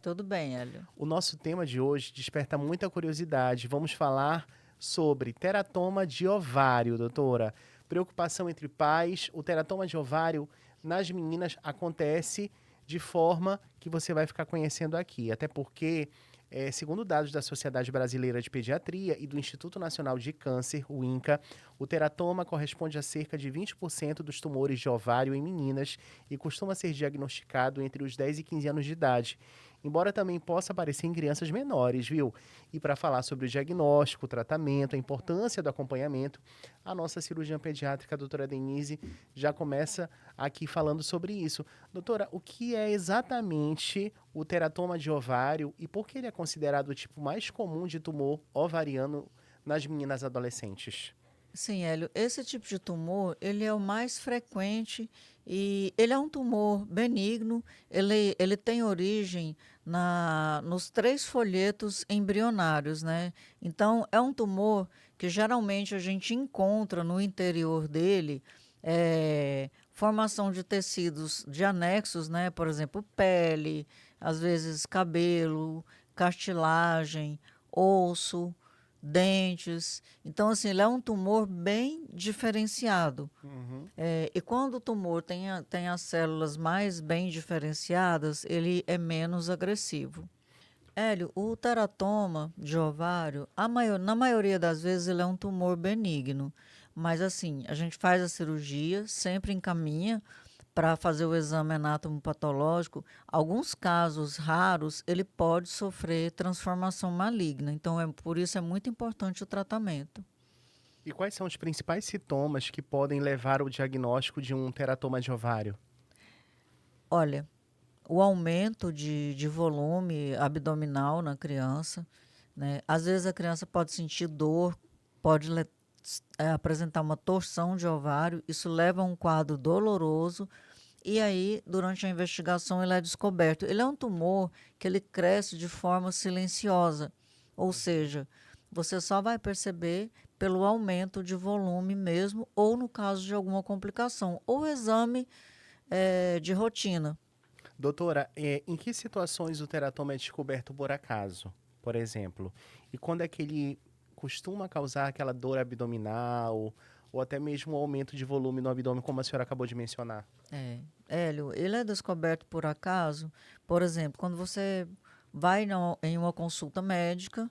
Tudo bem, Hélio. O nosso tema de hoje desperta muita curiosidade. Vamos falar sobre teratoma de ovário, doutora. Preocupação entre pais. O teratoma de ovário nas meninas acontece de forma que você vai ficar conhecendo aqui. Até porque, segundo dados da Sociedade Brasileira de Pediatria e do Instituto Nacional de Câncer, o INCA, o teratoma corresponde a cerca de 20% dos tumores de ovário em meninas e costuma ser diagnosticado entre os 10 e 15 anos de idade, embora também possa aparecer em crianças menores, viu? E para falar sobre o diagnóstico, o tratamento, a importância do acompanhamento, a nossa cirurgiã pediátrica, a doutora Denise, já começa aqui falando sobre isso. Doutora, o que é exatamente o teratoma de ovário e por que ele é considerado o tipo mais comum de tumor ovariano nas meninas adolescentes? Sim, Hélio, esse tipo de tumor, ele é o mais frequente e ele é um tumor benigno, ele tem origem nos três folhetos embrionários, né? Então, é um tumor que geralmente a gente encontra no interior dele, formação de tecidos de anexos, né? Por exemplo, pele, às vezes cabelo, cartilagem, osso, dentes. Então, assim, ele é um tumor bem diferenciado. Uhum. E quando o tumor tem as células mais bem diferenciadas, ele é menos agressivo. Hélio, o teratoma de ovário, na maioria das vezes ele é um tumor benigno, mas assim, a gente faz a cirurgia, sempre encaminha para fazer o exame anatomopatológico. Alguns casos raros, ele pode sofrer transformação maligna, então por isso é muito importante o tratamento. E quais são os principais sintomas que podem levar ao diagnóstico de um teratoma de ovário? Olha, o aumento de volume abdominal na criança, né? Às vezes a criança pode sentir dor, pode apresentar uma torção de ovário, isso leva a um quadro doloroso e aí, durante a investigação, ele é descoberto. Ele é um tumor que ele cresce de forma silenciosa, ou seja, você só vai perceber pelo aumento de volume mesmo, ou no caso de alguma complicação, ou exame de rotina. Doutora, em que situações o teratoma é descoberto por acaso, por exemplo? E quando é que ele costuma causar aquela dor abdominal ou até mesmo um aumento de volume no abdômen, como a senhora acabou de mencionar? É, Hélio, ele é descoberto por acaso, por exemplo, quando você vai em uma consulta médica,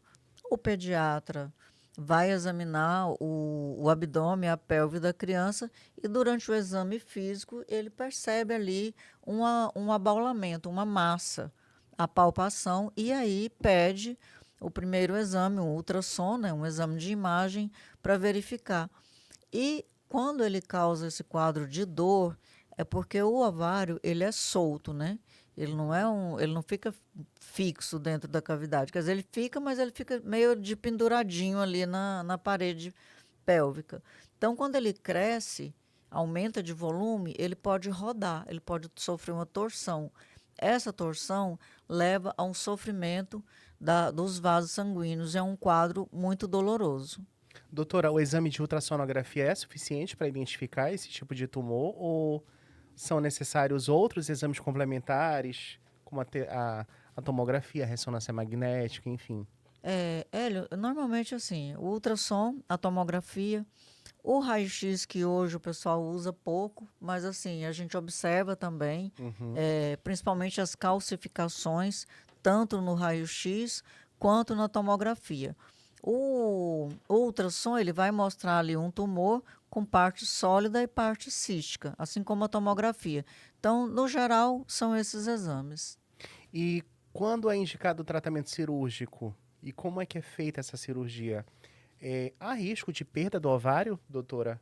o pediatra vai examinar o abdômen, a pelve da criança e durante o exame físico ele percebe ali um abaulamento, uma massa, a palpação e aí pede o primeiro exame, um ultrassom, né, um exame de imagem para verificar. E quando ele causa esse quadro de dor, é porque o ovário ele é solto, né? Ele não fica fixo dentro da cavidade. Quer dizer, ele fica, mas ele fica meio de penduradinho ali na parede pélvica. Então, quando ele cresce, aumenta de volume, ele pode rodar, ele pode sofrer uma torção. Essa torção leva a um sofrimento dos vasos sanguíneos. É um quadro muito doloroso. Doutora, o exame de ultrassonografia é suficiente para identificar esse tipo de tumor ou são necessários outros exames complementares, como a tomografia, a ressonância magnética, enfim? Hélio, normalmente assim, o ultrassom, a tomografia, o raio-x que hoje o pessoal usa pouco, mas assim, a gente observa também, Uhum. principalmente as calcificações, tanto no raio-x quanto na tomografia. O ultrassom, ele vai mostrar ali um tumor com parte sólida e parte cística, assim como a tomografia. Então, no geral, são esses exames. E quando é indicado o tratamento cirúrgico? E como é que é feita essa cirurgia? Há risco de perda do ovário, doutora?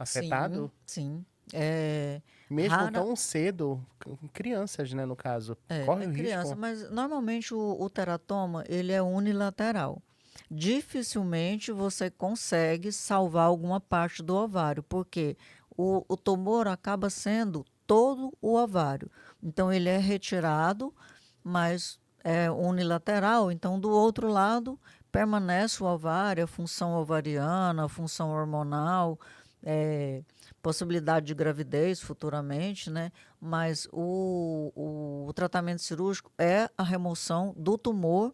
Sim, Afetado? sim. É, Mesmo rara, tão cedo, crianças, né, no caso, corre é o criança, risco? mas normalmente o teratoma ele é unilateral. Dificilmente você consegue salvar alguma parte do ovário, porque o tumor acaba sendo todo o ovário. Então ele é retirado, mas é unilateral. Então do outro lado permanece o ovário, a função ovariana, a função hormonal. possibilidade de gravidez futuramente, né? Mas o tratamento cirúrgico é a remoção do tumor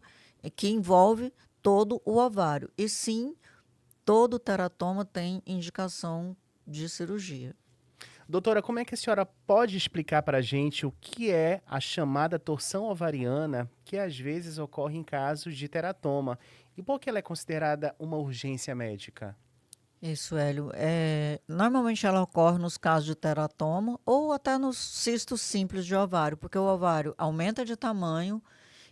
que envolve todo o ovário. E sim, todo teratoma tem indicação de cirurgia. Doutora, como é que a senhora pode explicar para a gente o que é a chamada torção ovariana, que às vezes ocorre em casos de teratoma, e por que ela é considerada uma urgência médica? Isso, Hélio. Normalmente ela ocorre nos casos de teratoma ou até nos cistos simples de ovário, porque o ovário aumenta de tamanho,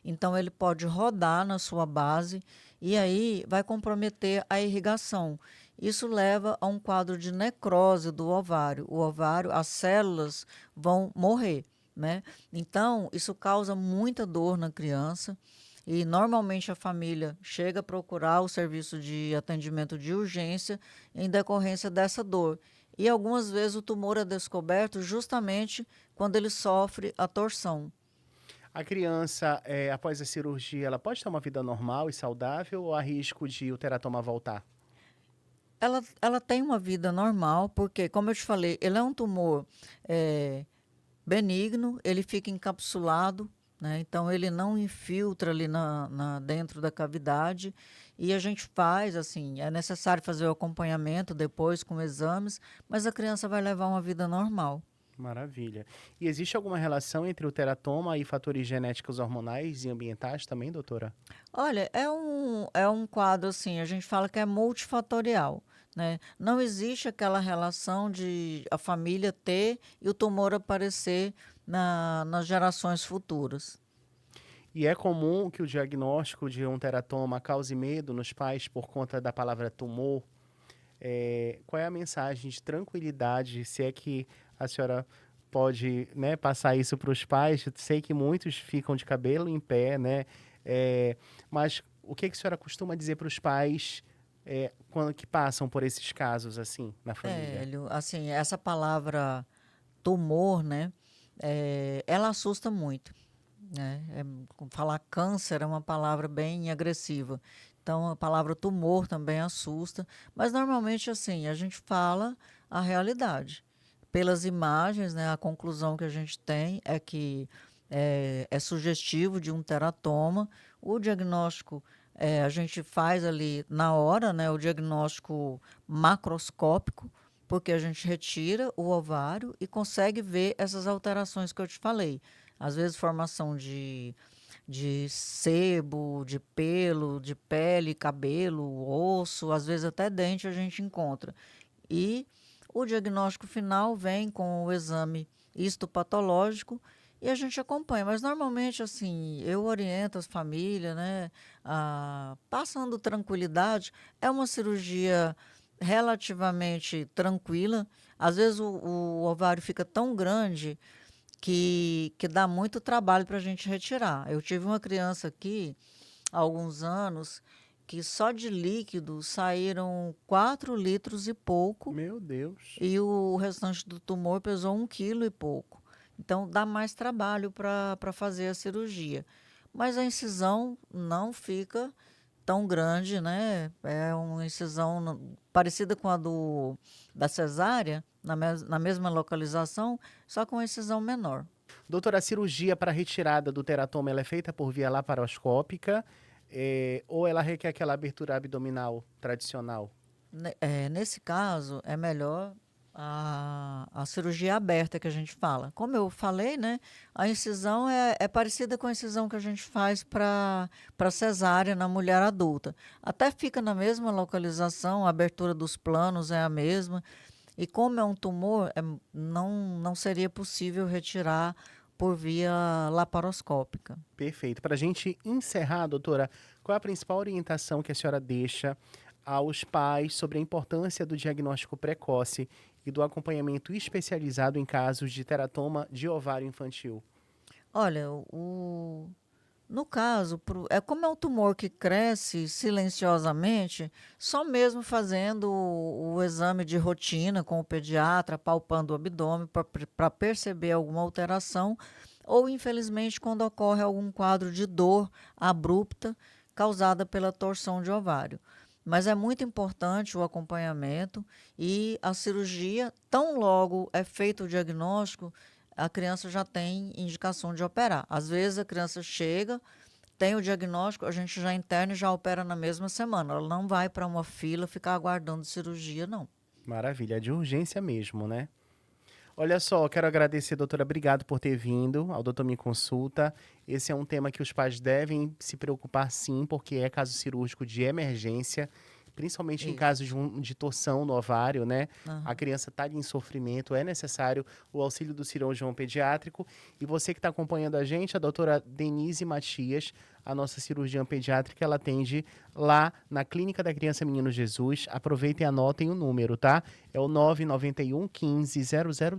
então ele pode rodar na sua base e aí vai comprometer a irrigação. Isso leva a um quadro de necrose do ovário. O ovário, as células vão morrer, né? Então, isso causa muita dor na criança. E normalmente a família chega a procurar o serviço de atendimento de urgência em decorrência dessa dor. E algumas vezes o tumor é descoberto justamente quando ele sofre a torção. A criança, após a cirurgia, ela pode ter uma vida normal e saudável ou há risco de o teratoma voltar? Ela tem uma vida normal, porque, como eu te falei, ele é um tumor eh, benigno, ele fica encapsulado, né? Então ele não infiltra ali dentro da cavidade. E a gente faz, assim, é necessário fazer o acompanhamento depois com exames, mas a criança vai levar uma vida normal. Maravilha. E existe alguma relação entre o teratoma e fatores genéticos hormonais e ambientais também, doutora? Olha, é um quadro assim, a gente fala que é multifatorial, né? Não existe aquela relação de a família ter e o tumor aparecer nas gerações futuras. E é comum que o diagnóstico de um teratoma cause medo nos pais por conta da palavra tumor. Qual é a mensagem de tranquilidade, se é que a senhora pode, né, passar isso para os pais? Eu sei que muitos ficam de cabelo em pé, né? Eh, mas o que que a senhora costuma dizer para os pais, quando que passam por esses casos assim na família? Hélio, assim, essa palavra tumor, né? Ela assusta muito, né? Falar câncer é uma palavra bem agressiva. Então, a palavra tumor também assusta, mas normalmente assim, a gente fala a realidade. Pelas imagens, né, a conclusão que a gente tem é que é sugestivo de um teratoma. O diagnóstico a gente faz ali na hora, né, o diagnóstico macroscópico, porque a gente retira o ovário e consegue ver essas alterações que eu te falei. Às vezes, formação de sebo, de pelo, de pele, cabelo, osso, às vezes até dente a gente encontra. E o diagnóstico final vem com o exame histopatológico e a gente acompanha. Mas normalmente, assim, eu oriento as famílias, né, passando tranquilidade. É uma cirurgia relativamente tranquila. Às vezes o ovário fica tão grande que dá muito trabalho para a gente retirar. Eu tive uma criança aqui há alguns anos que só de líquido saíram 4 litros e pouco, Meu Deus. e o restante do tumor pesou 1 quilo e pouco. Então dá mais trabalho para fazer a cirurgia. Mas a incisão não fica tão grande, né? É uma incisão parecida com a da cesárea, na mesma localização, só com uma incisão menor. Doutora, a cirurgia para retirada do teratoma ela é feita por via laparoscópica, ou ela requer aquela abertura abdominal tradicional? Nesse caso, é melhor a cirurgia aberta que a gente fala. Como eu falei, né, a incisão é parecida com a incisão que a gente faz para cesárea na mulher adulta. Até fica na mesma localização, a abertura dos planos é a mesma. E como é um tumor, não seria possível retirar por via laparoscópica. Perfeito. Para a gente encerrar, doutora, qual é a principal orientação que a senhora deixa aos pais sobre a importância do diagnóstico precoce e do acompanhamento especializado em casos de teratoma de ovário infantil? Olha, no caso, como é um tumor que cresce silenciosamente, só mesmo fazendo o exame de rotina com o pediatra, palpando o abdômen para perceber alguma alteração, ou infelizmente quando ocorre algum quadro de dor abrupta causada pela torção de ovário. Mas é muito importante o acompanhamento e a cirurgia, tão logo é feito o diagnóstico, a criança já tem indicação de operar. Às vezes a criança chega, tem o diagnóstico, a gente já interna e já opera na mesma semana. Ela não vai para uma fila ficar aguardando cirurgia, não. Maravilha, é de urgência mesmo, né? Olha só, quero agradecer, doutora, obrigado por ter vindo ao Doutor Me Consulta. Esse é um tema que os pais devem se preocupar sim, porque é caso cirúrgico de emergência, principalmente em Isso. casos de torção no ovário, né? A Aham. criança está em sofrimento, é necessário o auxílio do cirurgião pediátrico. E você que está acompanhando a gente, a doutora Denise Matias, a nossa cirurgiã pediátrica, ela atende lá na Clínica da Criança Menino Jesus. Aproveitem e anotem o número, tá? É o 991 15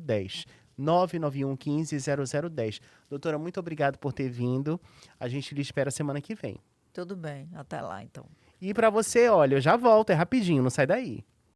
0010. 991 15 0010. Doutora, muito obrigado por ter vindo. A gente lhe espera semana que vem. Tudo bem, até lá então. E para você, olha, eu já volto, é rapidinho, não sai daí.